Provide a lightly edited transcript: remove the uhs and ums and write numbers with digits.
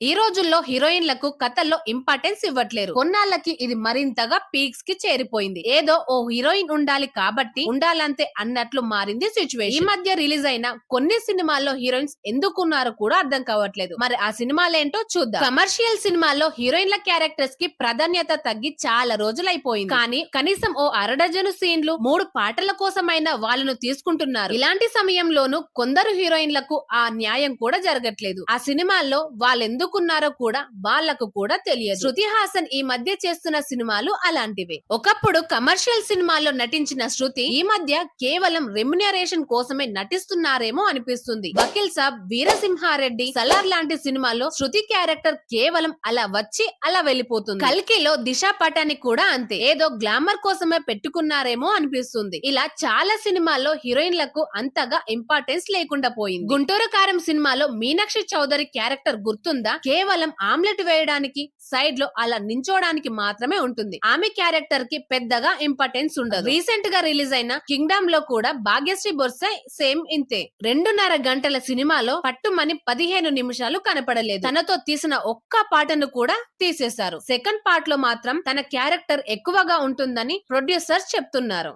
ఈ రోజుల్లో హీరోయిన్లకు కథల్లో ఇంపార్టెన్స్ ఇవ్వట్లేరు. కొన్నాళ్ళకి ఇది మరింతగా పీక్స్ కి చేరిపోయింది. ఏదో ఓ హీరోయిన్ ఉండాలి కాబట్టి ఉండాలంతే అన్నట్లు మారింది సిచ్యువేషన్. ఈ మధ్య రిలీజ్ అయిన కొన్ని సినిమాల్లో హీరోయిన్స్ ఎందుకున్నారో కూడా అర్థం కావట్లేదు. మరి ఆ సినిమాలేంటో చూద్దాం. కమర్షియల్ సినిమాల్లో హీరోయిన్ల క్యారెక్టర్స్ కి ప్రాధాన్యత తగ్గి చాలా రోజులైపోయింది. కానీ కనీసం ఓ అరడజను సీన్లు 3 పాటల కోసమైనా వాళ్ళను తీసుకుంటున్నారు. ఇలాంటి సమయంలోనూ కొందరు హీరోయిన్లకు ఆ న్యాయం కూడా జరగట్లేదు. ఆ సినిమాల్లో వాళ్ళెందుకున్నారో కూడా వాళ్ళకు కూడా తెలియదు. శృతి హాసన్ ఈ మధ్య చేస్తున్న సినిమాలు అలాంటివే. ఒకప్పుడు కమర్షియల్ సినిమాల్లో నటించిన శృతి ఈ మధ్య కేవలం రెమ్యునరేషన్ కోసమే నటిస్తున్నారేమో అనిపిస్తుంది. వకీల్ సాబ్, వీరసింహారెడ్డి, సలార్ లాంటి సినిమాల్లో శృతి క్యారెక్టర్ కేవలం అలా వచ్చి అలా వెళ్ళిపోతుంది. కల్కిలో దిశా పటాని కూడా అంతే. ఏదో గ్లామర్ కోసమే పెట్టుకున్నారేమో అనిపిస్తుంది. ఇలా చాలా సినిమాల్లో హీరోయిన్లకు అంతగా ఇంపార్టెన్స్ లేకుండా పోయింది. గుంటూరు కారం సినిమాలో మీనాక్షి చౌదరి క్యారెక్టర్ గుర్తుందా? కేవలం ఆమ్లెట్ వేయడానికి, సైడ్ లో అలా నించోడానికి మాత్రమే ఉంటుంది. ఆమె క్యారెక్టర్ కి పెద్దగా ఇంపార్టెన్స్ ఉండదు. రీసెంట్ గా రిలీజ్ అయిన కింగ్డమ్ లో కూడా భాగ్యశ్రీ బొర్సై సేమ్ ఇంతే. 2.5 గంటల సినిమాలో పట్టుమని 15 నిమిషాలు కనపడలేదు. తనతో తీసిన ఒక్క పాటను కూడా తీసేశారు. సెకండ్ పార్ట్ లో మాత్రం తన క్యారెక్టర్ ఎక్కువగా ఉంటుందని ప్రొడ్యూసర్స్ చెప్తున్నారు.